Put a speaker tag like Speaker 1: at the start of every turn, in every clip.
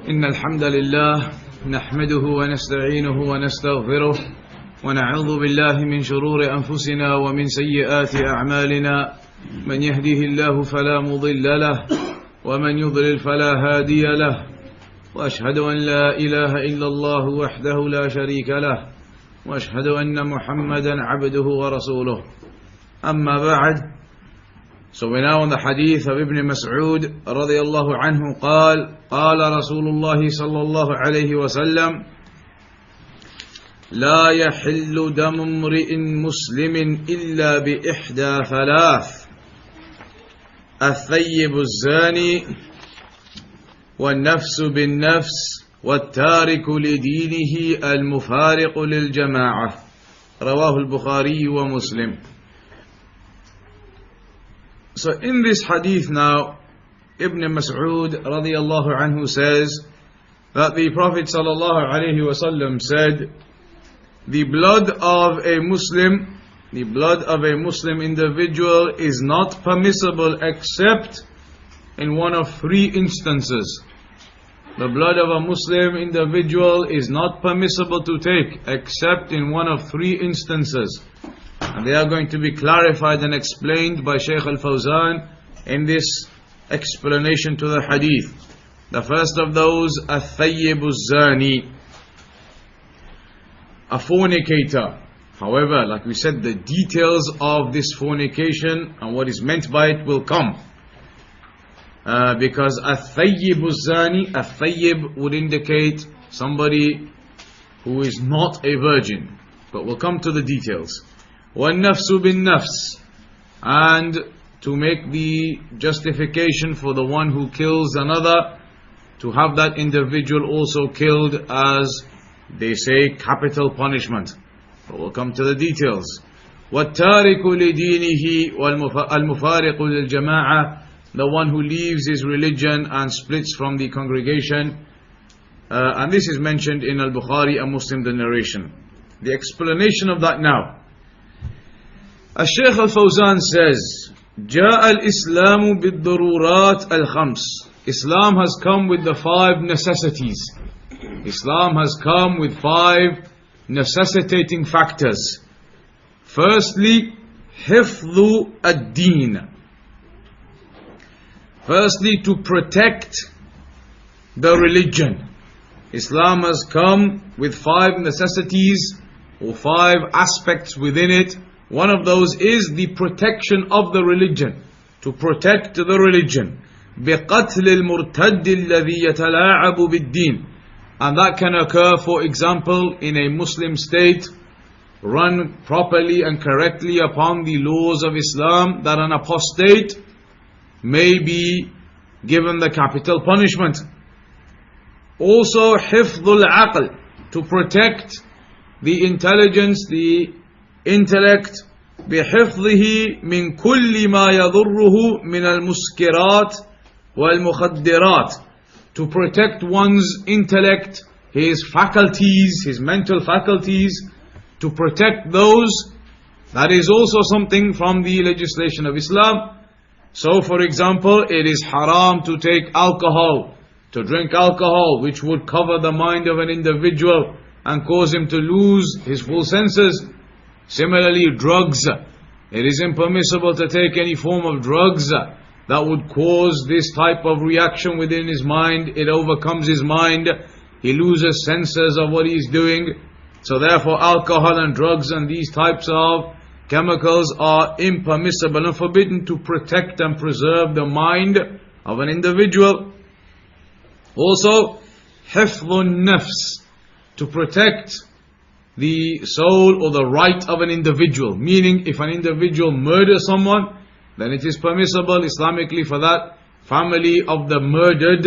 Speaker 1: إن الحمد لله نحمده ونستعينه ونستغفره ونعوذ بالله من شرور أنفسنا ومن سيئات أعمالنا من يهده الله فلا مضل له ومن يضلل فلا هادي له وأشهد أن لا إله إلا الله وحده لا شريك له وأشهد أن محمدا عبده ورسوله أما بعد. So we're now on the hadith of Ibn Mas'ud رضي الله عنه قال رسول الله صلى الله عليه وسلم لا يحل دم امرئ مسلم إلا بإحدى ثلاث الثيب الزاني والنفس بالنفس والتارك لدينه المفارق للجماعة رواه البخاري ومسلم. So in this hadith now, Ibn Mas'ud radiyallahu anhu says that the Prophet sallallahu alayhi wasallam said, the blood of a Muslim individual is not permissible except in one of three instances. The blood of a Muslim individual is not permissible to take except in one of three instances. And they are going to be clarified and explained by Shaykh al-Fawzan in this explanation to the hadith. The first of those, الثيب الزاني, a fornicator. However, like we said, the details of this fornication and what is meant by it will come. Because الثيب الزاني, الثيب would indicate somebody who is not a virgin. But we'll come to the details. وَالنَّفْسُ بِالنَّفْسِ, and to make the justification for the one who kills another, to have that individual also killed as, they say, capital punishment. But we'll come to the details. وَالتَّارِكُ لِدِينِهِ وَالْمُفَارِقُ لِلْجَمَاعَةِ, the one who leaves his religion and splits from the congregation. And this is mentioned in Al-Bukhari and Muslim, the narration. The explanation of that now. Shaykh al-Fawzan says, جاء الإسلام بالضرورات الخمس. Islam has come with the five necessities. Islam has come with five necessitating factors. Firstly, حفظ الدين. Firstly, to protect the religion. Islam has come with five necessities or five aspects within it. One of those is the protection of the religion. To protect the religion. بِقَتْلِ الْمُرْتَدِّ الَّذِي يَتَلَاعَبُ بِالدِّينِ. And that can occur, for example, in a Muslim state, run properly and correctly upon the laws of Islam, that an apostate may be given the capital punishment. Also, حِفْظُ الْعَقْلِ, to protect the intelligence, the intellect, بحفظه من كل ما يضره من المسكرات والمخدرات, to protect one's intellect, his faculties, his mental faculties, to protect those. That is also something from the legislation of Islam. So for example, it is haram to take alcohol, to drink alcohol, which would cover the mind of an individual and cause him to lose his full senses. Similarly, drugs. It is impermissible to take any form of drugs that would cause this type of reaction within his mind. It overcomes his mind. He loses senses of what he is doing. So therefore, alcohol and drugs and these types of chemicals are impermissible and forbidden to protect and preserve the mind of an individual. Also, حفظ النفس, to protect the soul or the right of an individual. Meaning, if an individual murders someone, then it is permissible Islamically for that family of the murdered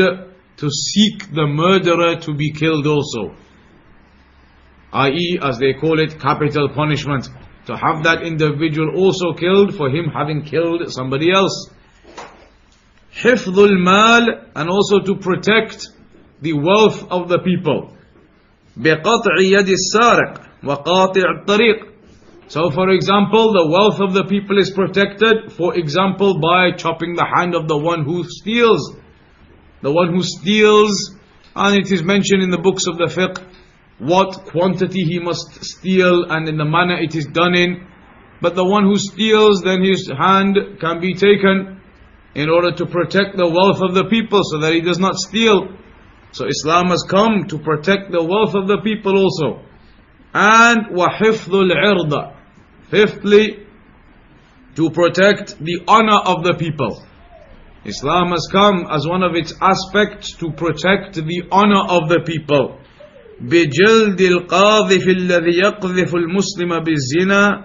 Speaker 1: to seek the murderer to be killed also. I.e., as they call it, capital punishment. To have that individual also killed for him having killed somebody else. حفظ المال, and also to protect the wealth of the people. بقطع يد السارق وقاطع الطريق, So for example, the wealth of the people is protected, for example, by chopping the hand of the one who steals. The one who steals, and it is mentioned in the books of the fiqh, what quantity he must steal and in the manner it is done in. But the one who steals, then his hand can be taken in order to protect the wealth of the people so that he does not steal. So Islam has come to protect the wealth of the people also. And وَحِفْظُ الْعِرْضَ, fifthly, to protect the honor of the people. Islam has come as one of its aspects to protect the honor of the people. بِجَلْدِ الْقَاذِفِ الَّذِي يَقْذِفُ الْمُسْلِمَ بِالزِّنَا.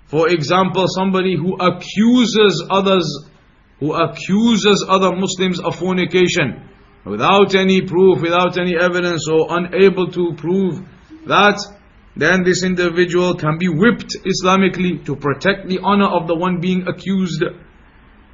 Speaker 1: For example, somebody who accuses other Muslims of fornication without any proof, without any evidence, or unable to prove that, then this individual can be whipped Islamically to protect the honor of the one being accused.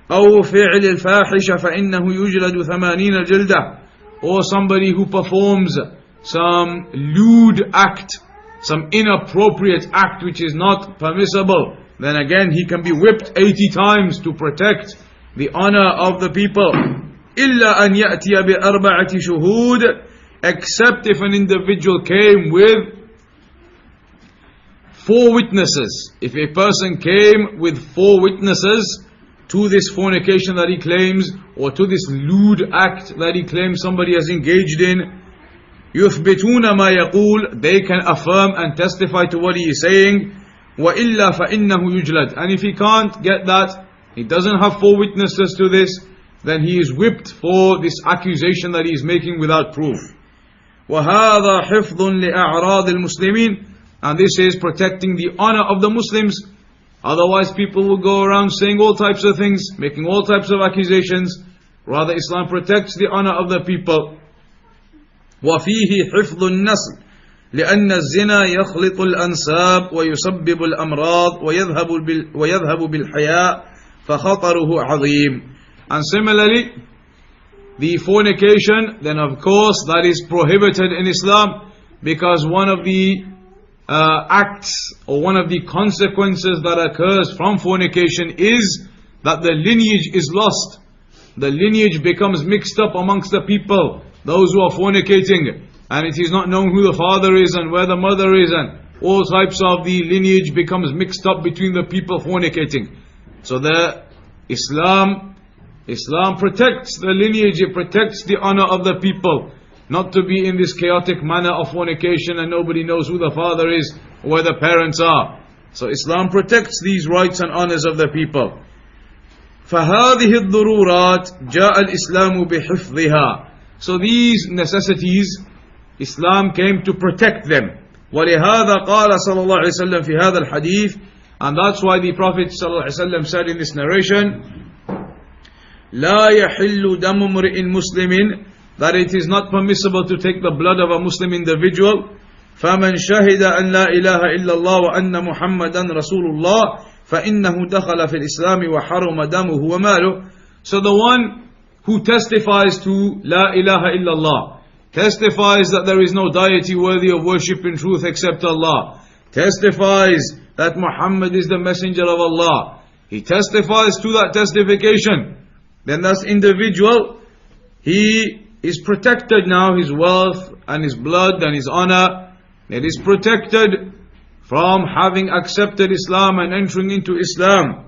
Speaker 1: أو فعل الفاحشة فإنه يجلد 80 جلدة. Or somebody who performs some lewd act, some inappropriate act which is not permissible, then again he can be whipped 80 times to protect the honor of the people. إلا أن يأتي بأربعة شهود, except if an individual came with 4 witnesses. If a person came with 4 witnesses to this fornication that he claims, or to this lewd act that he claims somebody has engaged in, يثبتون ما يقول, they can affirm and testify to what he is saying. وإلا فإنه يجلد, and if he can't get that, he doesn't have 4 witnesses to this, then he is whipped for this accusation that he is making without proof. وهذا حفظ لأعراض المسلمين, and this is protecting the honor of the Muslims. Otherwise people will go around saying all types of things, making all types of accusations. Rather, Islam protects the honor of the people. وفيه حفظ النسل لأن الزنا يخلط الأنساب ويسبب الأمراض ويذهب بالحياء فخطره عظيم. And similarly, the fornication, then of course that is prohibited in Islam, because one of the acts or one of the consequences that occurs from fornication is that the lineage is lost. The lineage becomes mixed up amongst the people, those who are fornicating, and it is not known who the father is and where the mother is, and all types of the lineage becomes mixed up between the people fornicating. So the Islam protects the lineage, it protects the honor of the people, not to be in this chaotic manner of fornication and nobody knows who the father is or where the parents are. So Islam protects these rights and honors of the people. فَهَذِهِ الضُّرُورَاتِ جَاءَ الْإِسْلَامُ بِحِفْظِهَا. So these necessities, Islam came to protect them. وَلِهَذَا قَالَ صلى الله عليه وسلم في هذا الحديث. And that's why the Prophet صلى الله عليه وسلم said in this narration, لا يحل دم امرئ مسلم, that it is not permissible to take the blood of a Muslim individual. فَمَنْ شَهِدَ أَنْ لَا إِلَهَ إِلَّا اللَّهُ وَأَنَّ مُحَمَّدًا رَسُولُ اللَّهِ فَإِنَّهُ دَخَلَ فِي الْإِسْلَامِ وَحَرُمَ دَمُهُ وَمَالُهُ. So the one who testifies to La ilaha illallah, testifies that there is no deity worthy of worship in truth except Allah, testifies that Muhammad is the messenger of Allah, he testifies to that testification, then that individual, he is protected now, his wealth and his blood and his honor, it is protected from having accepted Islam and entering into Islam.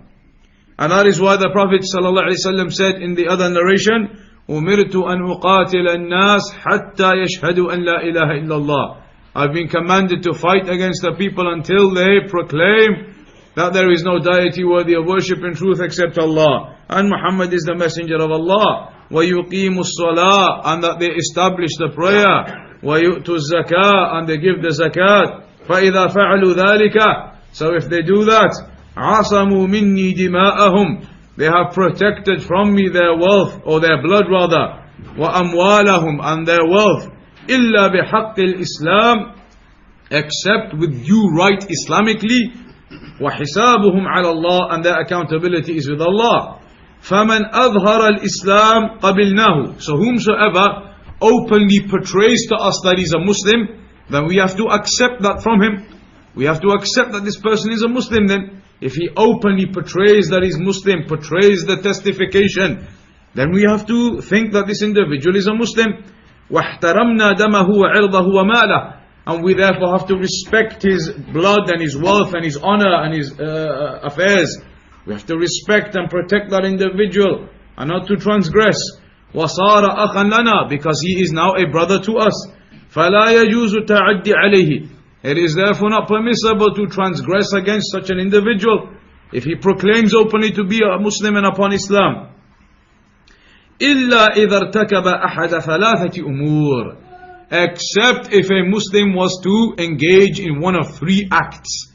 Speaker 1: And that is why the Prophet ﷺ said in the other narration, أُمِرْتُ أَنْ أُقَاتِلَ النَّاسِ حَتَّى يَشْهَدُوا أَنْ لَا إِلَهَ إِلَّا اللَّهِ. I've been commanded to fight against the people until they proclaim that there is no deity worthy of worship in truth except Allah, and Muhammad is the messenger of Allah. وَيُقِيمُ الصَّلَاةِ, and that they establish the prayer. وَيُؤْتُ الزَّكَاةِ, and they give the zakat. فَإِذَا فَعَلُوا ذَلِكَ, so if they do that, عَصَمُوا مِنِّي دِمَاءَهُمْ, they have protected from me their wealth, or their blood rather, وَأَمْوَالَهُمْ, and their wealth, إِلَّا بِحَقِّ الْإِسْلَامِ, except with due right Islamically, وَحِسَابُهُمْ عَلَى اللَّهِ, and their accountability is with Allah. فَمَنْ أَظْهَرَ الْإِسْلَامِ قَبِلْنَاهُ, so whomsoever openly portrays to us that he's a Muslim, then we have to accept that from him. we have to accept that this person is a Muslim then. If he openly portrays that he's Muslim, portrays the testification, then we have to think that this individual is a Muslim. وَاحْتَرَمْنَا دَمَهُ وَعِرْضَهُ وَمَالَهُ. And we therefore have to respect his blood and his wealth and his honor and his affairs. We have to respect and protect that individual and not to transgress. وَصَارَ أَخًا لَنَا, because he is now a brother to us. فَلَا يَجُوزُ تَعَدِّ عَلَيْهِ. It is therefore not permissible to transgress against such an individual if he proclaims openly to be a Muslim and upon Islam. إِلَّا إِذَا ارْتَكَبَ أَحَدَ ثَلَاثَةِ أُمُورٍ. Except if a Muslim was to engage in one of three acts.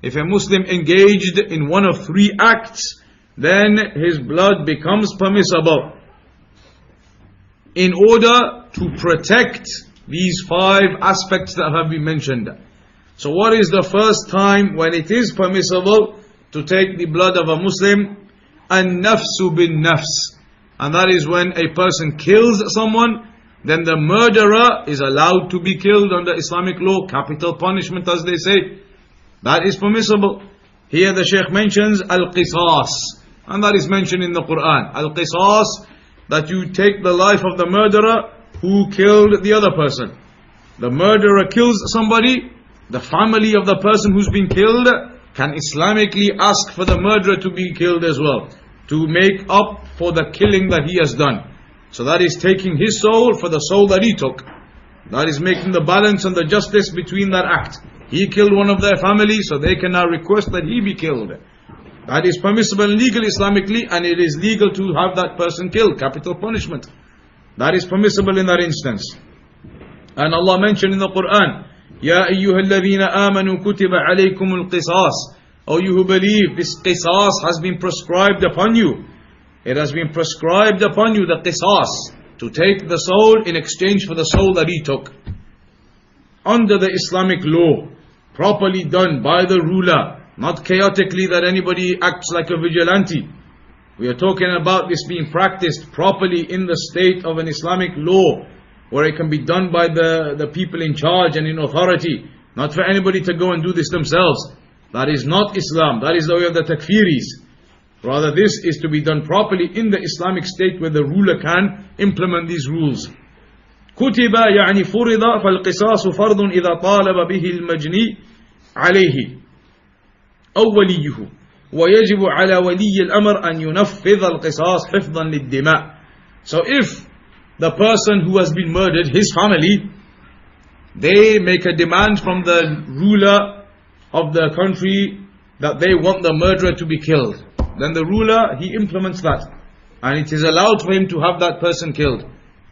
Speaker 1: If a Muslim engaged in one of three acts, then his blood becomes permissible, in order to protect these five aspects that have been mentioned. So what is the first time when it is permissible to take the blood of a Muslim? An-nafsu bin-nafs. And that is when a person kills someone, then the murderer is allowed to be killed under Islamic law, capital punishment as they say. That is permissible. Here the Shaykh mentions al-qisas, and that is mentioned in the Quran. Al-qisas, that you take the life of the murderer who killed the other person. The murderer kills somebody, the family of the person who's been killed can Islamically ask for the murderer to be killed as well, to make up for the killing that he has done. So that is taking his soul for the soul that he took. That is making the balance and the justice between that act. He killed one of their family, so they can now request that he be killed. That is permissible and legal Islamically, and it is legal to have that person killed, capital punishment. That is permissible in that instance. And Allah mentioned in the Quran, Ya ayyuha alladhina amanu kutiba alaykum al-qisas. O you who believe, this qisas has been prescribed upon you. It has been prescribed upon you, the qisas, to take the soul in exchange for the soul that he took. Under the Islamic law, properly done by the ruler, not chaotically that anybody acts like a vigilante. We are talking about this being practiced properly in the state of an Islamic law, where it can be done by the people in charge and in authority, not for anybody to go and do this themselves. That is not Islam, that is the way of the takfiris. Rather, this is to be done properly in the Islamic state where the ruler can implement these rules. كتب يعني فرض فالقصاص فرض إذا طالب به المجني عليه أو وليه ويجب على ولي الأمر أن ينفذ القصاص حفظا للدماء. So if the person who has been murdered, his family, they make a demand from the ruler of the country that they want the murderer to be killed, then the ruler, he implements that, and it is allowed for him to have that person killed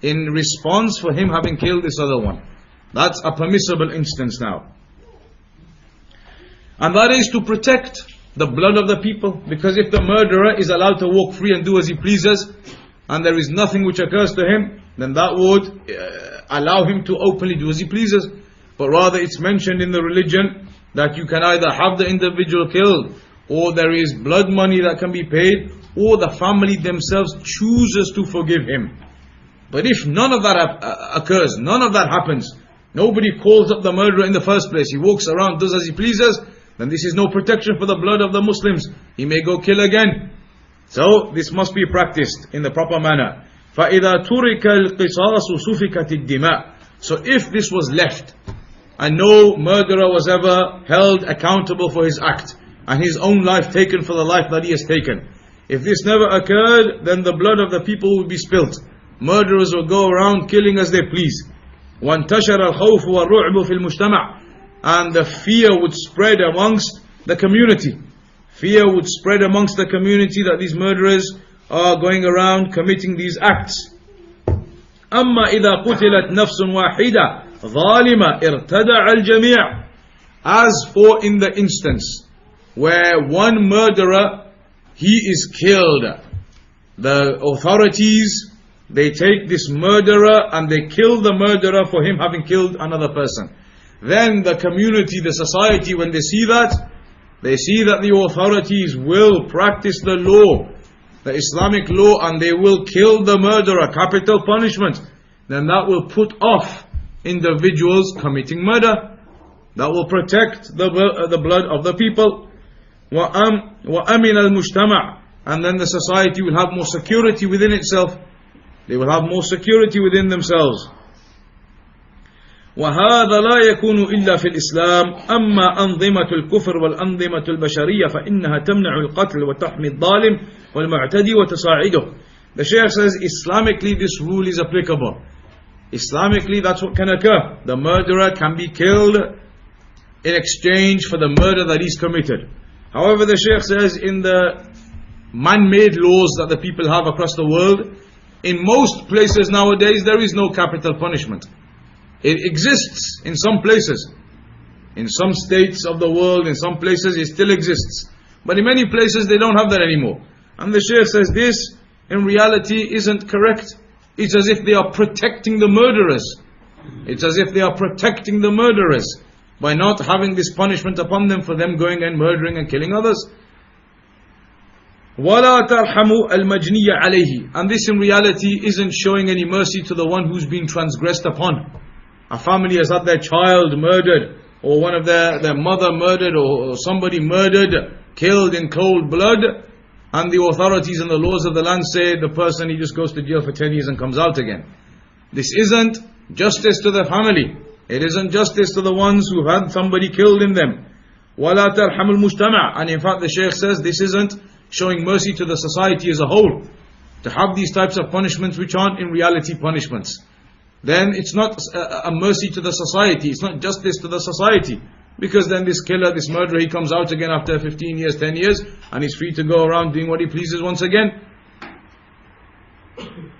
Speaker 1: in response for him having killed this other one. That's a permissible instance now. And that is to protect the blood of the people, because if the murderer is allowed to walk free and do as he pleases, and there is nothing which occurs to him, then that would allow him to openly do as he pleases. But rather it's mentioned in the religion that you can either have the individual killed, or there is blood money that can be paid, or the family themselves chooses to forgive him. But if none of that occurs, none of that happens, nobody calls up the murderer in the first place, he walks around, does as he pleases, then this is no protection for the blood of the Muslims. He may go kill again. So this must be practiced in the proper manner. فَإِذَا تُرِكَ الْقِصَاصُ سُفِكَتِ الدِّمَاءِ. So if this was left, and no murderer was ever held accountable for his act, and his own life taken for the life that he has taken, if this never occurred, then the blood of the people would be spilt. Murderers will go around killing as they please. وَانْتَشَرَ الْخَوْفُ وَالرُّعْبُ فِي الْمُجْتَمَعِ. And the fear would spread amongst the community. Fear would spread amongst the community that these murderers are going around committing these acts. أما إذا قتلت نفس واحدة ظالمة ارتدع الجميع. As for in the instance where one murderer, he is killed, the authorities, they take this murderer and they kill the murderer for him having killed another person. Then the community, the society, when they see that the authorities will practice the law, the Islamic law, and they will kill the murderer, capital punishment, then that will put off individuals committing murder. that will protect the blood of the people. وَأَمِنَ الْمُجْتَمَعِ, and then the society will have more security within itself. They will have more security within themselves. وهذا لا يكون إلا في الإسلام. أما أنظمة الكفر والأنظمة البشرية فإنها تمنع القتل وتحمي الظالم والمعتدي وتصاعده. The Shaykh says, Islamically this rule is applicable. Islamically that's what can occur. The murderer can be killed in exchange for the murder that he's committed. However, the Shaykh says, in the man-made laws that the people have across the world, in most places nowadays there is no capital punishment. It exists in some places. In some states of the world, in some places it still exists. But in many places they don't have that anymore. And the Shaykh says this in reality isn't correct. It's as if they are protecting the murderers. It's as if they are protecting the murderers by not having this punishment upon them for them going and murdering and killing others. وَلَا تَرْحَمُ الْمَجْنِيَّ عَلَيْهِ, and this in reality isn't showing any mercy to the one who's been transgressed upon. A family has had their child murdered, or one of their mother murdered, or somebody murdered, killed in cold blood, and the authorities and the laws of the land say the person, he just goes to jail for 10 years and comes out again. This isn't justice to the family. It isn't justice to the ones who had somebody killed in them. وَلَا تَرْحَمُ الْمُجْتَمَعِ, and in fact the Shaykh says this isn't showing mercy to the society as a whole. To have these types of punishments which aren't in reality punishments, then it's not a mercy to the society, it's not justice to the society. Because then this killer, this murderer, he comes out again after 15 years, 10 years, and he's free to go around doing what he pleases once again.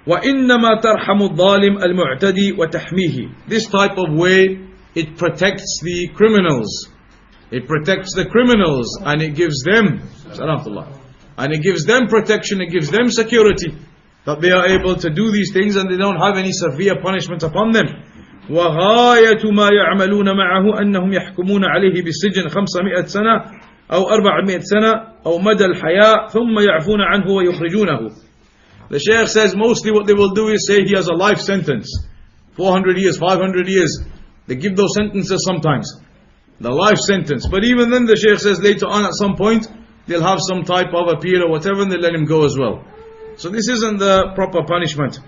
Speaker 1: وَإِنَّمَا تَرْحَمُ الظَّالِمَ الْمُعْتَدِي وَتَحْمِيهِ. This type of way, it protects the criminals. It protects the criminals, and it gives them, and it gives them protection, it gives them security, that they are able to do these things and they don't have any severe punishment upon them. وغاية ما يعملون معه أنهم يحكمون عليه بالسجن 500 سنة أو 400 سنة أو مدى الحياة ثم يعفون عنه ويخرجونه. The Shaykh says mostly what they will do is say he has a life sentence, 400 years, 500 years. They give those sentences sometimes, the life sentence. But even then the Shaykh says later on at some point they'll have some type of appeal or whatever and they let him go as well. So this isn't the proper punishment.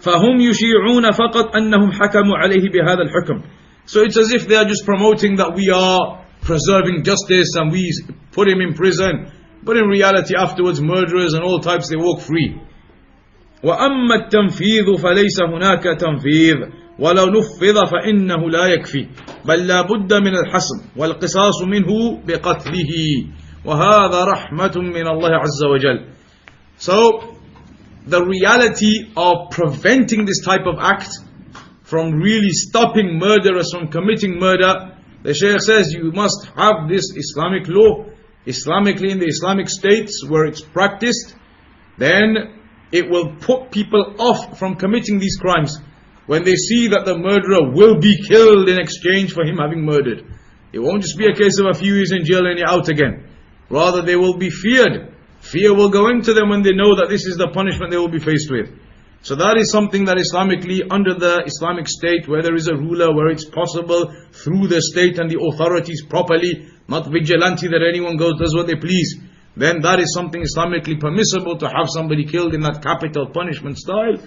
Speaker 1: فَهُمْ يُشِيعُونَ فَقَطْ أَنَّهُمْ حَكَمُوا عَلَيْهِ بِهَذَا الْحُكْمِ. So it's as if they are just promoting that we are preserving justice and we put him in prison. But in reality afterwards murderers and all types, they walk free. وَأَمَّا التَّنْفِيذُ فَلَيْسَ هُنَاكَ تَنْفِيذ وَلَوْ نُفِّذَ فَإِنَّهُ لَا يَكْفِي بَلْ لَا بُدَّ مِنَ الْحَسْمِ وَالْقِصَاصُ مِنْهُ بِقَتْلِهِ وَهَذَا رَحْمَةٌ مِنَ اللَّهِ عَزَّ وَجَلَّ. So the reality of preventing this type of act from really stopping murderers from committing murder, the Shaykh says you must have this Islamic law. Islamically, in the Islamic states where it's practiced, then it will put people off from committing these crimes. When they see that the murderer will be killed in exchange for him having murdered, it won't just be a case of a few years in jail and you're out again. Rather they will be feared. Fear will go into them when they know that this is the punishment they will be faced with. So that is something that Islamically, under the Islamic state, where there is a ruler, where it's possible through the state and the authorities properly, not vigilante that anyone goes does what they please, then that is something Islamically permissible to have somebody killed in that capital punishment style,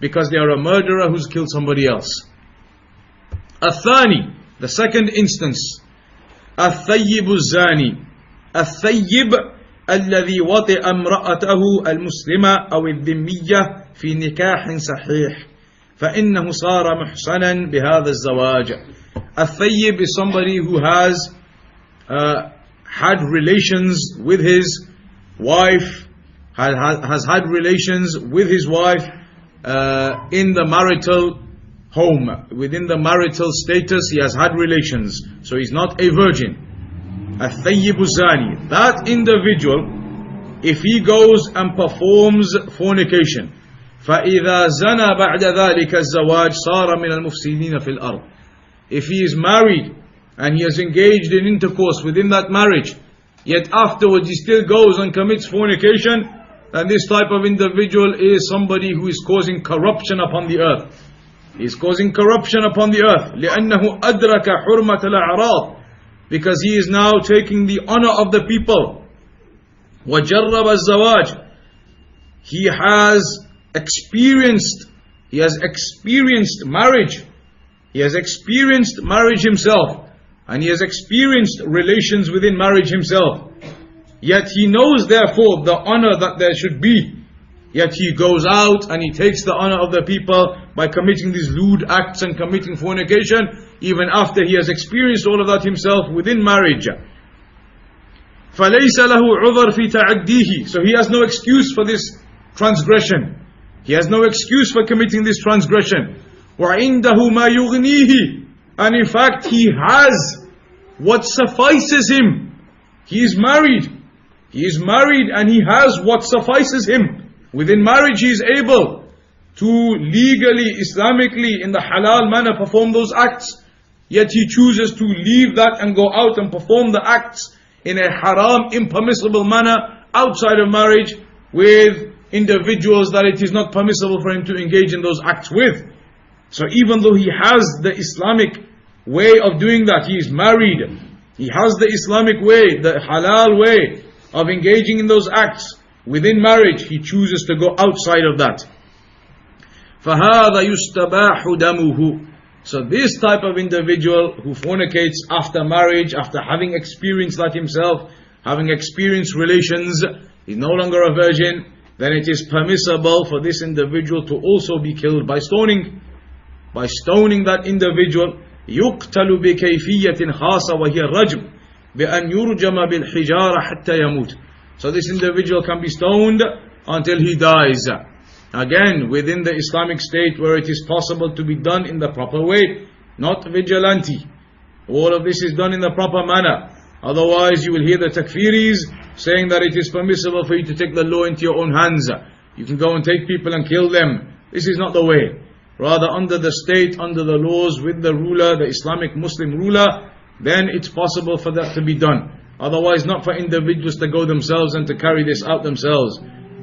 Speaker 1: because they are a murderer who's killed somebody else. الثاني, the second instance, الثيب الزاني. الثيب الذي وطئ امرأته المسلمة أو الذمية في نكاح صحيح فإنه صار محصنا بهذا الزواج. الثيب is somebody who has had relations with his wife, has had relations with his wife in the marital home, within the marital status he has had relations, so he's not a virgin. الثيب الزاني, that individual, if he goes and performs fornication, فإذا زنى بعد ذلك الزواج صار من المفسدين في الأرض. If he is married and he has engaged in intercourse within that marriage, yet afterwards he still goes and commits fornication, then this type of individual is somebody who is causing corruption upon the earth. He's causing corruption upon the earth. لأنه أدرك حرمة الأعراض, because he is now taking the honor of the people. وجرب الزواج, he has experienced marriage. He has experienced marriage himself, and he has experienced relations within marriage himself. Yet he knows therefore the honor that there should be. Yet he goes out and he takes the honor of the people by committing these lewd acts and committing fornication, even after he has experienced all of that himself within marriage. فَلَيْسَ لَهُ عُذْرٌ فِي تَعَدِّيهِ, so he has no excuse for this transgression. He has no excuse for committing this transgression. وَعِنْدَهُ مَا يُغْنِيهِ, and in fact he has what suffices him. He is married and he has what suffices him. Within marriage he is able to legally, Islamically, in the halal manner perform those acts. Yet he chooses to leave that and go out and perform the acts in a haram, impermissible manner outside of marriage with individuals that it is not permissible for him to engage in those acts with. So even though he has the Islamic way of doing that, he is married, he has the Islamic way, the halal way of engaging in those acts within marriage, he chooses to go outside of that. فَهَذَا يُسْتَبَاحُ دَمُهُ, so this type of individual who fornicates after marriage, after having experienced that himself, having experienced relations, is no longer a virgin, then it is permissible for this individual to also be killed by stoning. By stoning that individual, يُقْتَلُ بِكَيْفِيَّةٍ خَاصَةٍ وَهِيَ الرَّجْمُ بِأَنْ يُرْجَمَ بِالْحِجَارَةِ حَتَّى يَمُوتَ. So this individual can be stoned until he dies. Again, within the Islamic state where it is possible to be done in the proper way, not vigilante. All of this is done in the proper manner. Otherwise you will hear the takfiris saying that it is permissible for you to take the law into your own hands. You can go and take people and kill them. This is not the way. Rather, under the state, under the laws, with the ruler, the Islamic Muslim ruler, then it's possible for that to be done. Otherwise, not for individuals to go themselves and to carry this out themselves.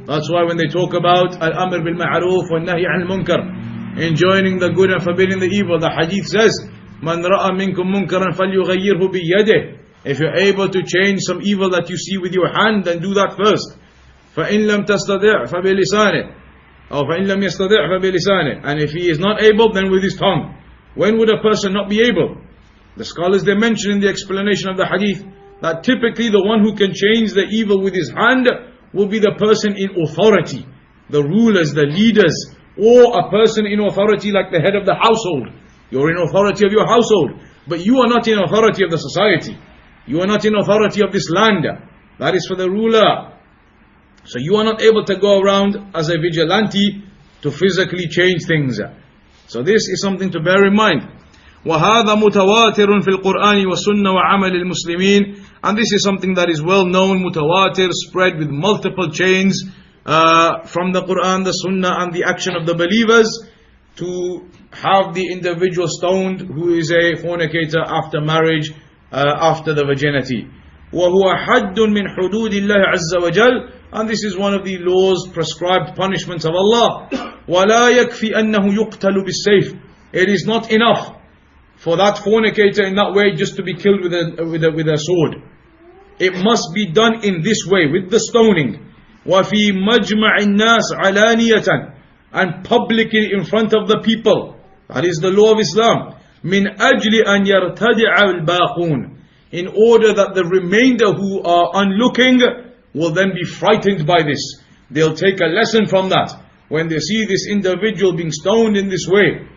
Speaker 1: That's why when they talk about al-amr bil ma'ruf wa nahy al munkar, enjoining the good and forbidding the evil, the hadith says, man ra'a minkum munkaran falyughayyirhu bi yadihi. If you're able to change some evil that you see with your hand, then do that first. فَإِن لَمْ تَسْتَطِعْ فَبِلِسَانِهِ, or فَإِن لَمْ يَسْتَطِعْ فَبِلِسَانِهِ, and if he is not able, then with his tongue. When would a person not be able? The scholars, they mention in the explanation of the hadith that typically the one who can change the evil with his hand will be the person in authority, the rulers, the leaders, or a person in authority like the head of the household. You're in authority of your household, but you are not in authority of the society. You are not in authority of this land. That is for the ruler. So you are not able to go around as a vigilante to physically change things. So this is something to bear in mind. وَهَذَا مُتَوَاتِرٌ فِي الْقُرْآنِ وَالسُنَّةِ وَعَمَلِ الْمُسْلِمِينَ, and this is something that is well known, mutawatir, spread with multiple chains from the Quran, the Sunnah, and the action of the believers, to have the individual stoned who is a fornicator after marriage, after the virginity. وَهُوَ حَدٌّ مِّنْ حُدُودِ اللَّهِ عَزَّ وَجَلَّ, and this is one of the laws, prescribed punishments of Allah. وَلَا يَكْفِي أَنَّهُ يُقْتَلُ بِالسَّيْفِ, it is not enough for that fornicator in that way just to be killed with a sword. It must be done in this way, with the stoning. وَفِي مَجْمَعِ النَّاسِ عَلَانِيَةً, and publicly in front of the people. That is the law of Islam. مِنْ أَجْلِ أَنْ يَرْتَدِعَ الْبَاقُونَ, in order that the remainder who are unlooking will then be frightened by this. They'll take a lesson from that. When they see this individual being stoned in this way,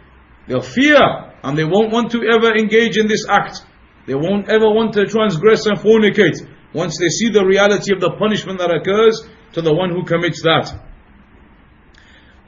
Speaker 1: they'll fear, and they won't want to ever engage in this act. They won't ever want to transgress and fornicate once they see the reality of the punishment that occurs to the one who commits that.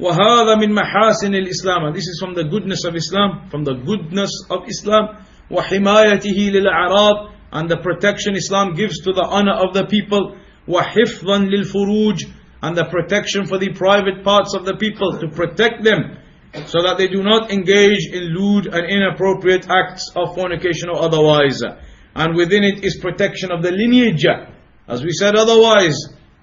Speaker 1: وَهَذَا مِنْ مَحَاسِنِ الْإِسْلَامِ, this is from the goodness of Islam, from the goodness of Islam. وَحِمَايَتِهِ لِلْأَعْرَاضِ, and the protection Islam gives to the honor of the people. وَحِفْظًا لِلْفُرُوجِ, and the protection for the private parts of the people, to protect them so that they do not engage in lewd and inappropriate acts of fornication or otherwise. And within it is protection of the lineage. As we said, otherwise,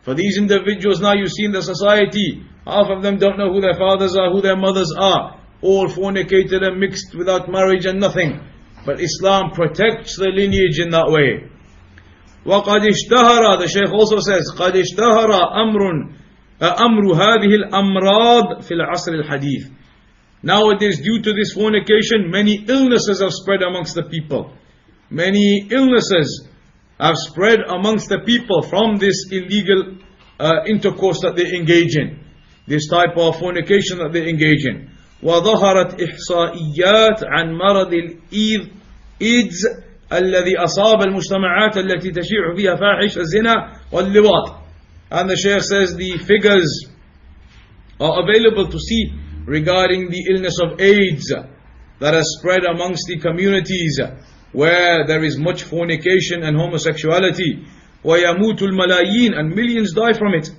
Speaker 1: for these individuals now you see in the society, half of them don't know who their fathers are, who their mothers are. all fornicated and mixed without marriage and nothing. But Islam protects the lineage in that way. وَقَدْ اشْتَهَرَ, the Shaykh also says, قَدْ اشْتَهَرَ أَمْرُ هَذِهِ الْأَمْرَاضِ فِي الْعَصْرِ الْحَدِيثِ. Nowadays, due to this fornication, many illnesses have spread amongst the people. Many illnesses have spread amongst the people from this illegal intercourse that they engage in. This type of fornication that they engage in. وظهرت إحصائيات عن مرض الإيدز الذي أصاب المجتمعات التي تشيع فيها فاحش الزنا واللواط. And the Shaykh says the figures are available to see regarding the illness of AIDS that has spread amongst the communities where there is much fornication and homosexuality. ويموت الملايين, and millions die from it.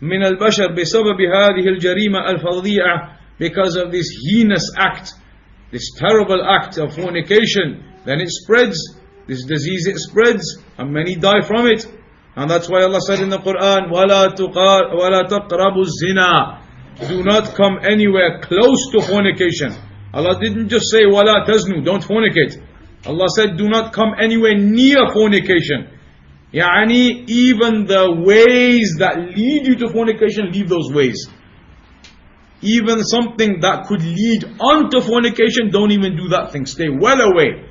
Speaker 1: من البشر بسبب هذه الجريمة الفظيعة, because of this heinous act, this terrible act of fornication. Then it spreads, this disease it spreads, and many die from it. And that's why Allah said in the Quran, وَلَا تَقْرَبُوا الزِّنَا, do not come anywhere close to fornication. Allah didn't just say وَلَا تَزْنُوا, don't fornicate. Allah said do not come anywhere near fornication. Yani even the ways that lead you to fornication, leave those ways. Even something that could lead on to fornication, don't even do that thing. Stay well away.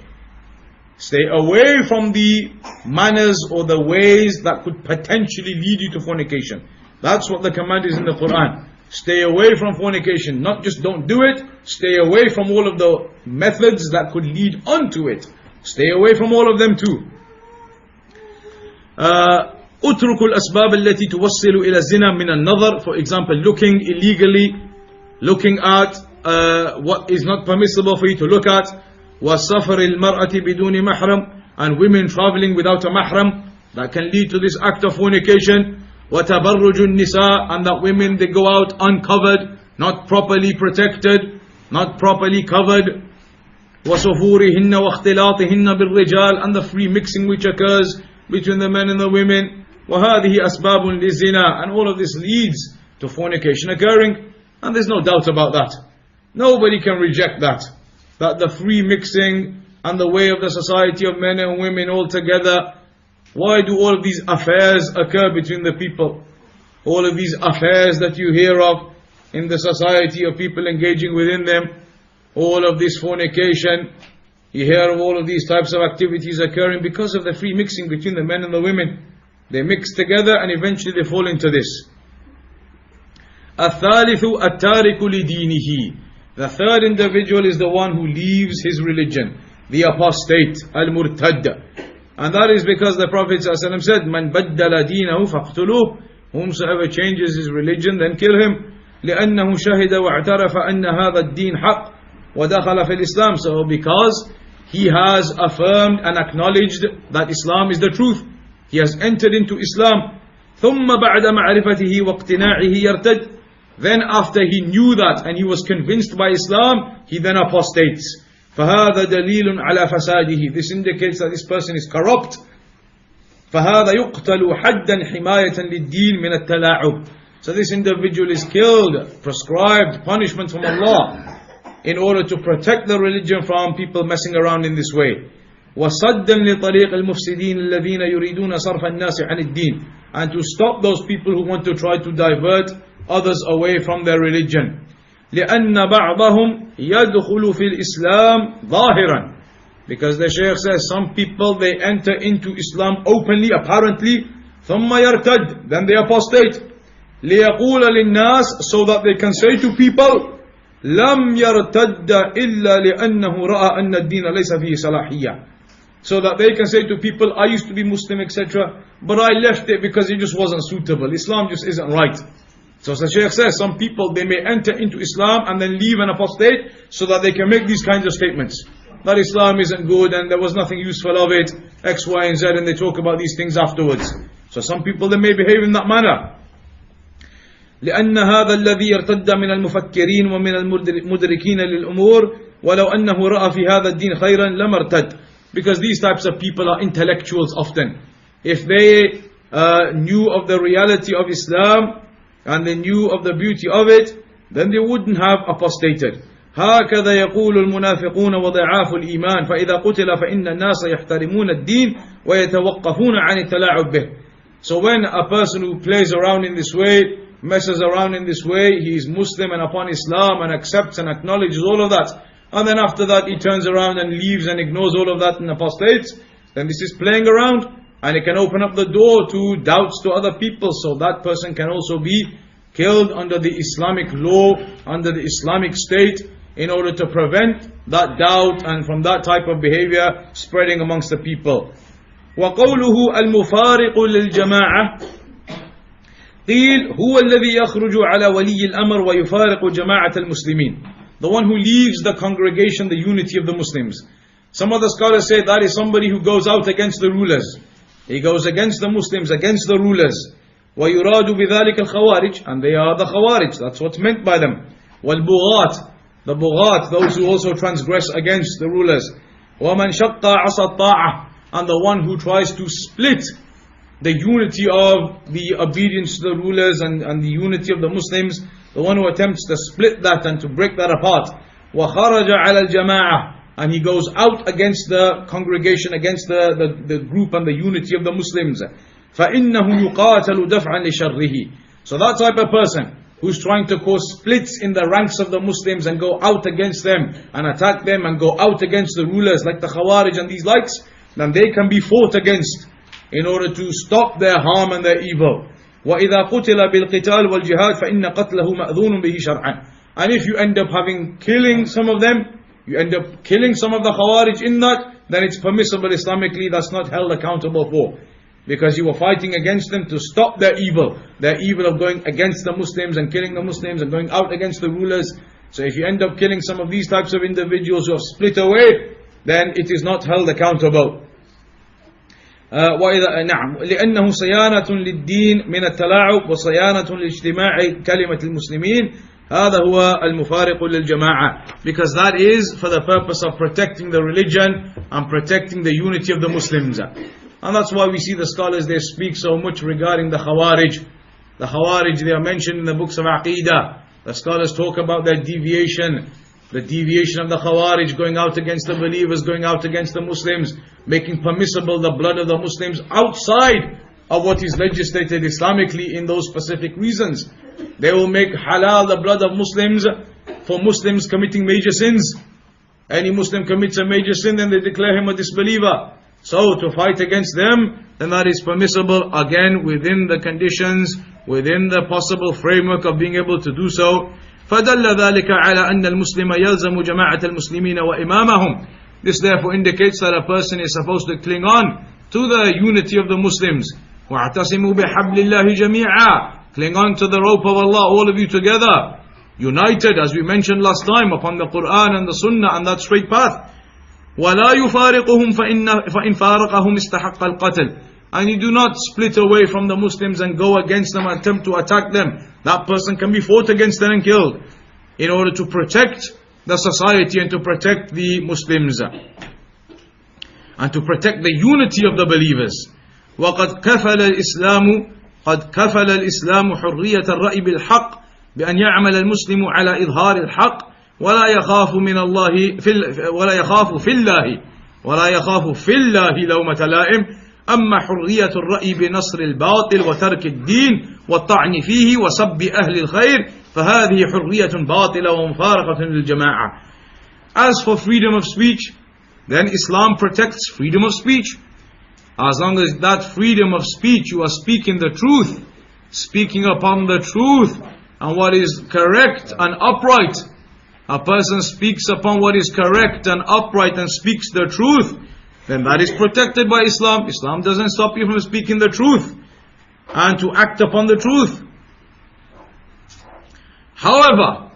Speaker 1: Stay away from the manners or the ways that could potentially lead you to fornication. That's what the command is in the Quran. Stay away from fornication. Not just don't do it, stay away from all of the methods that could lead on to it. Stay away from all of them too. اتركوا الأسباب التي توصل إلى الزنا من النظر. For example, looking illegally, looking at what is not permissible for you to look at. وَسَفَرِ الْمَرْأَةِ بِدُونِ مَحْرَمٍ, and women traveling without a mahram, that can lead to this act of fornication. وَتَبَرُّجُ النِّسَاء, and that women they go out uncovered, not properly protected, not properly covered. وَصُفُورِهِنَّ وَاخْتِلَاطِهِنَّ بِالرِّجَالِ, and the free mixing which occurs between the men and the women. وَهَذِهِ أَسْبَابٌ لِلزِّنَا, and all of this leads to fornication occurring. And there's no doubt about that. Nobody can reject that. That the free mixing and the way of the society of men and women all together. Why do all of these affairs occur between the people? All of these affairs that you hear of in the society of people engaging within them. All of this fornication. You hear of all of these types of activities occurring because of the free mixing between the men and the women. They mix together and eventually they fall into this. الثالث التارك لدينه. The third individual is the one who leaves his religion, the apostate, al-murtad. And that is because the Prophet ﷺ said, مَنْ بَدَّلَ دِينَهُ فَاقْتُلُوهُ, whomsoever changes his religion, then kill him. لأنه شهد واعترف أن هذا الدين حق ودخل في الإسلام. So because he has affirmed and acknowledged that Islam is the truth, he has entered into Islam. ثم بعد معرفته واقتناعه يرتد. Then after he knew that and he was convinced by Islam, he then apostates. فهذا دليل على فساده. This indicates that this person is corrupt. فهذا يقتل حدا حماية للدين من التلاعب. So this individual is killed, prescribed punishment from Allah, in order to protect the religion from people messing around in this way. وَصَدًّا لِطَرِيقِ الْمُفْسِدِينَ الَّذِينَ يُرِيدُونَ صَرْفَ النَّاسِ عَنِ الدِّينِ, and to stop those people who want to try to divert others away from their religion. لأن بعضهم يدخل في الإسلام ظاهرا. Because the Shaykh says some people they enter into Islam openly, apparently, ثم يرتد, then they apostate. ليقول للناس, so that they can say to people, لم يرتد إلا لأنه رأى أن الدين ليس فيه صلاحية. So that they can say to people, I used to be Muslim, etc., but I left it because it just wasn't suitable. Islam just isn't right. So the Shaykh says, some people they may enter into Islam and then leave and apostate so that they can make these kinds of statements. That Islam isn't good and there was nothing useful of it, X, Y, and Z, and they talk about these things afterwards. So some people they may behave in that manner. لأن هذا الذي ارتد من المفكرين ومن المدركين للأمور ولو أنه رأى في هذا الدين خيرا لم ارتد. Because these types of people are intellectuals often. If they knew of the reality of Islam and they knew of the beauty of it, then they wouldn't have apostated.
Speaker 2: هكذا يقول المنافقون وضعاف الإيمان فإذا قتل فإن الناس يحترمون الدين ويتوقفون عن التلاعب به. So when a person who plays around in this way, messes around in this way, he is Muslim and upon Islam and accepts and acknowledges all of that, and then after that he turns around and leaves and ignores all of that and apostates, then this is playing around, and it can open up the door to doubts to other people. So that person can also be killed under the Islamic law, under the Islamic state, in order to prevent that doubt and from that type of behavior spreading amongst the people. وقوله المفارق للجماعة قيل هو الذي يخرج على ولي الأمر ويفارق جماعة المسلمين. The one who leaves the congregation, the unity of the Muslims. Some of the scholars say that is somebody who goes out against the rulers. He goes against the Muslims, against the rulers. ويراد بذلك الخوارج, and they are the Khawarij. That's what's meant by them. والبغاة, the Bughat, those who also transgress against the rulers. ومن شق عصا الطاعة, and the one who tries to split the unity of the obedience to the rulers and the unity of the Muslims, the one who attempts to split that and to break that apart. وخرج على الجماعة, and he goes out against the congregation, against the group and the unity of the Muslims. فإنه يقاتل دفعا لشره. So that type of person who's trying to cause splits in the ranks of the Muslims and go out against them and attack them and go out against the rulers like the Khawarij and these likes, then they can be fought against in order to stop their harm and their evil. وَإِذَا قُتِلَ بِالْقِتَالِ وَالْجِهَادِ فَإِنَّ قَتْلَهُ مَأْذُونٌ بِهِ شَرْعًا. And if you end up killing some of them, you end up killing some of the Khawarij in that, then it's permissible Islamically, that's not held accountable for. Because you were fighting against them to stop their evil of going against the Muslims and killing the Muslims and going out against the rulers. So if you end up killing some of these types of individuals who have split away, then it is not held accountable. نعم لأنه صيانة للدين من التلاعب وصيانة لاجتماع كلمة المسلمين. هذا هو المفارق للجماعة, because that is for the purpose of protecting the religion and protecting the unity of the Muslims. And that's why we see the scholars, they speak so much regarding the Khawarij. The Khawarij, they are mentioned in the books of Aqidah. The scholars talk about their deviation, the deviation of the Khawarij, going out against the believers, going out against the Muslims, making permissible the blood of the Muslims outside of what is legislated Islamically in those specific reasons. They will make halal the blood of Muslims for Muslims committing major sins. Any Muslim commits a major sin, then they declare him a disbeliever. So to fight against them, then that is permissible, again within the conditions, within the possible framework of being able to do so. فَدَلَّ ذَلِكَ عَلَى أَنَّ الْمُسْلِمَ يَلْزَمُ جَمَاعَةَ الْمُسْلِمِينَ وَإِمَامَهُمْ. This therefore indicates that a person is supposed to cling on to the unity of the Muslims. وَاعْتَصِمُوا بِحَبْلِ اللَّهِ جَمِيعًا. Cling on to the rope of Allah, all of you together, united, as we mentioned last time, upon the Quran and the Sunnah and that straight path. وَلَا يُفَارِقُهُمْ فَإِنْ فَارَقَهُمْ اسْتَحَقَّ الْقَتْلِ. And you do not split away from the Muslims and go against them and attempt to attack them. That person can be fought against and killed in order to protect the society and to protect the Muslims and to protect the unity of the believers. وَقَدْ كَفَلَ الإسلام حرية الرأي بالحق بأن يعمل المسلم على إظهار الحق ولا يخاف في الله لومة لائم. أما حرية الرأي بنصر الباطل وترك الدين والطعن فيه وسب أهل الخير فهذه حرية باطلة ومفارقة للجماعة. As for freedom of speech, then Islam protects freedom of speech. As long as that freedom of speech, you are speaking the truth, speaking upon the truth and what is correct and upright. A person speaks upon what is correct and upright and speaks the truth, then that is protected by Islam. Islam doesn't stop you from speaking the truth and to act upon the truth. However,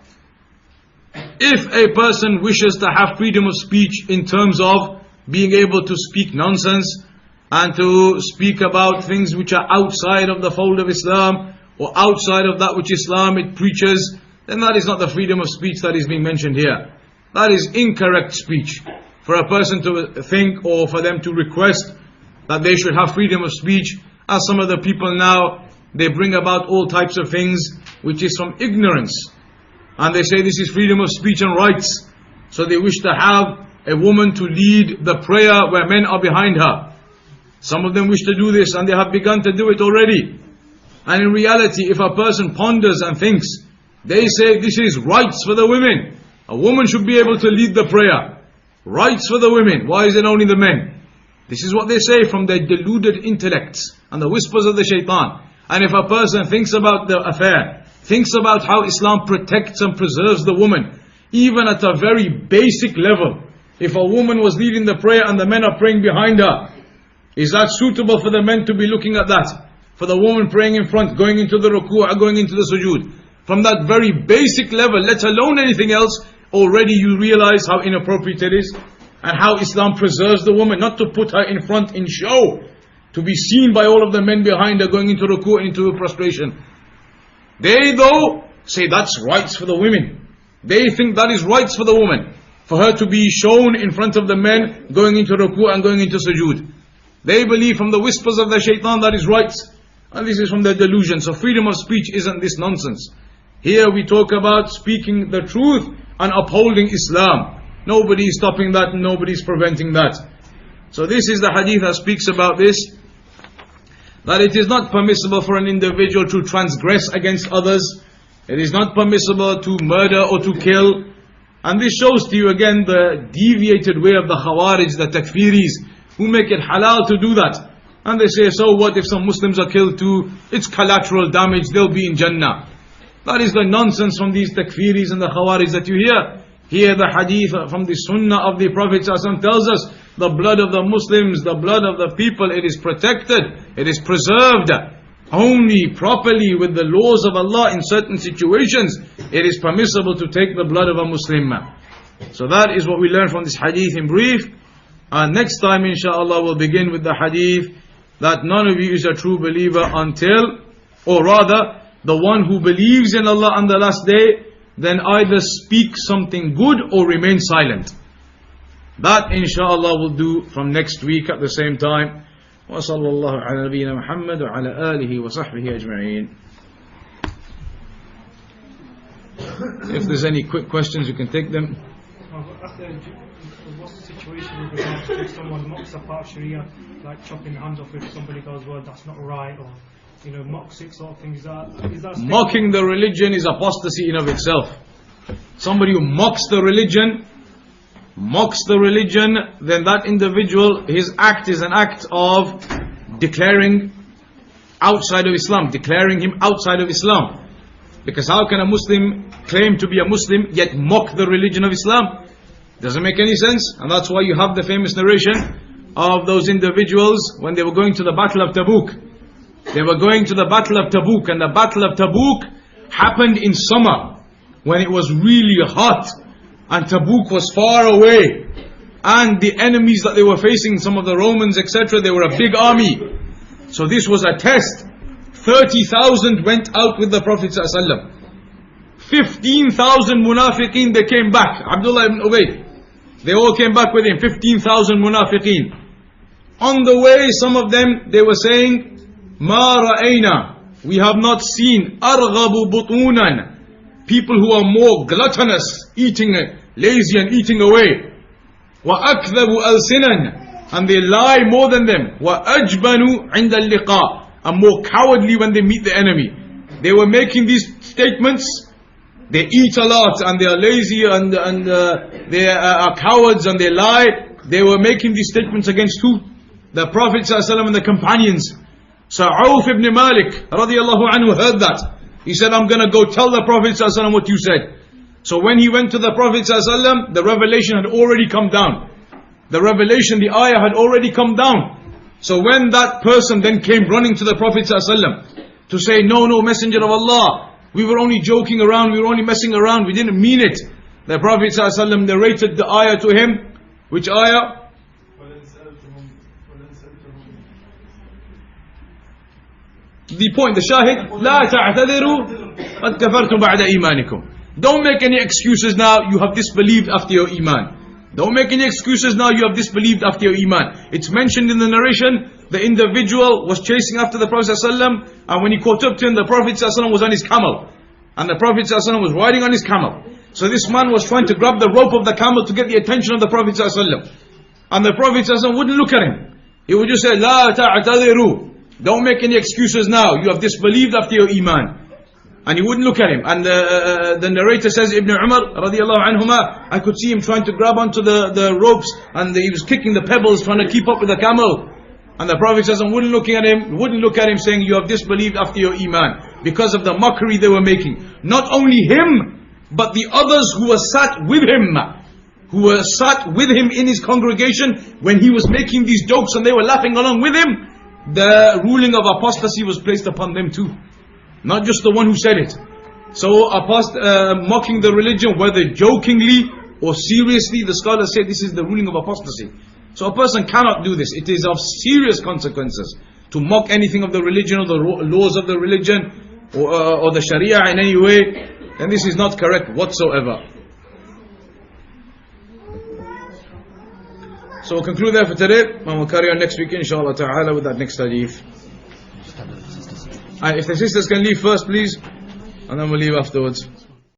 Speaker 2: if a person wishes to have freedom of speech in terms of being able to speak nonsense and to speak about things which are outside of the fold of Islam or outside of that which Islam it preaches, then that is not the freedom of speech that is being mentioned here. That is incorrect speech. For a person to think or for them to request that they should have freedom of speech, as some of the people now, they bring about all types of things which is from ignorance.
Speaker 1: And they say this is freedom of speech and rights. So they wish to have a woman to lead the prayer where men are behind her. Some of them wish to do this, and they have begun to do it already. And in reality, if a person ponders and thinks, they say this is rights for the women. A woman should be able to lead the prayer. Rights for the women. Why is it only the men? This is what they say from their deluded intellects and the whispers of the shaitan. And if a person thinks about the affair, thinks about how Islam protects and preserves the woman, even at a very basic level, if a woman was leading the prayer and the men are praying behind her, is that suitable for the men to be looking at that? For the woman praying in front, going into the ruku' or going into the sujood. From that very basic level, let alone anything else, already you realize how inappropriate it is. And how Islam preserves the woman, not to put her in front in show, to be seen by all of the men behind her going into ruku' and into prostration. They though say that's rights for the women. They think that is rights for the woman, for her to be shown in front of the men going into ruku' and going into sujood. They believe from the whispers of the shaitan that is rights. And this is from their delusion. So freedom of speech isn't this nonsense. Here we talk about speaking the truth and upholding Islam. Nobody is stopping that and nobody is preventing that. So this is the hadith that speaks about this. That it is not permissible for an individual to transgress against others. It is not permissible to murder or to kill. And this shows to you again the deviated way of the Khawarij, the Takfiris, who make it halal to do that. And they say, so what if some Muslims are killed too? It's collateral damage, they'll be in Jannah. That is the nonsense from these Takfiris and the Khawarij that you hear. Here the hadith from the Sunnah of the Prophet ﷺ tells us, the blood of the Muslims, the blood of the people, it is protected, it is preserved. Only properly with the laws of Allah in certain situations, it is permissible to take the blood of a Muslim. So that is what we learn from this hadith in brief. And next time inshallah we'll begin with the hadith that none of you is a true believer until, or rather, the one who believes in Allah on the last day, then either speak something good or remain silent. That inshallah we'll do from next week at the same time. وصلى الله على نبينا محمد وعلى آله وصحبه أجمعين. If there's any quick questions, you can take them.
Speaker 3: What's the situation with regards to if someone mocks a part of Sharia, like chopping hands off if somebody goes, well, that's not right, or mocks it sort of thing? Is that
Speaker 1: mocking the religion is apostasy in of itself. Somebody who mocks the religion, then that individual, his act is an act of declaring outside of Islam, declaring him outside of Islam. Because how can a Muslim claim to be a Muslim yet mock the religion of Islam? Doesn't make any sense. And that's why you have the famous narration of those individuals when they were going to the Battle of Tabuk. They were going to the Battle of Tabuk, and the Battle of Tabuk happened in summer when it was really hot and Tabuk was far away, and the enemies that they were facing, some of the Romans etc., they were a big army. So this was a test. 30,000 went out with the Prophet ﷺ. 15,000 munafiqeen, they came back. Abdullah ibn Ubay, they all came back with him. 15,000 munafiqeen. On the way, some of them, they were saying, Ma ra'ayna, we have not seen arghabu butunan, people who are more gluttonous, eating lazy and eating away. Wa akdhabu alsinan, and they lie more than them. Wa ajbanu inda al-liqa, and more cowardly when they meet the enemy. They were making these statements. They eat a lot and they are lazy and they are cowards and they lie. They were making these statements against who? The Prophet ﷺ and the companions. So Auf ibn Malik radiallahu anhu heard that. He said, I'm going to go tell the Prophet ﷺ what you said. So when he went to the Prophet ﷺ, the revelation had already come down. The revelation, the ayah had already come down. So when that person then came running to the Prophet ﷺ to say, no, Messenger of Allah, we were only joking around, we were only messing around, we didn't mean it. The Prophet ﷺ narrated the ayah to him. Which ayah? The point, the shahid, لا تعتذروا قد كفرتم بعد إيمانكم. Don't make any excuses now, you have disbelieved after your iman. Don't make any excuses now, you have disbelieved after your iman. It's mentioned in the narration, the individual was chasing after the Prophet ﷺ, and when he caught up to him, the Prophet ﷺ was on his camel.
Speaker 2: and the Prophet ﷺ was riding on his camel. So this man was trying to grab the rope of the camel to get the attention of the Prophet ﷺ. And the Prophet ﷺ wouldn't look at him. He would just say, "La ta'tadiru." Don't make any excuses now. You have disbelieved after your iman. And he wouldn't look at him. And the narrator says, Ibn Umar radiallahu anhuma, I could see him trying to grab onto the ropes, and he was kicking the pebbles, trying to keep up with the camel. And the Prophet wouldn't look at him, saying, "You have disbelieved after your iman," because of the mockery they were making. Not only him, but the others who were sat with him, in his congregation when he was making these jokes, and they were laughing along with him. The ruling of apostasy was placed upon them too, not just the one who said it. So mocking the religion, whether jokingly or seriously, the scholars say this is the ruling of apostasy. So a person cannot do this. It is of serious consequences to mock anything of the religion or the laws of the religion or the sharia in any way. And this is not correct whatsoever. So we'll conclude there for today, and we'll carry on next week inshallah ta'ala with that next hadith. If the sisters can leave first please, and then we'll leave afterwards.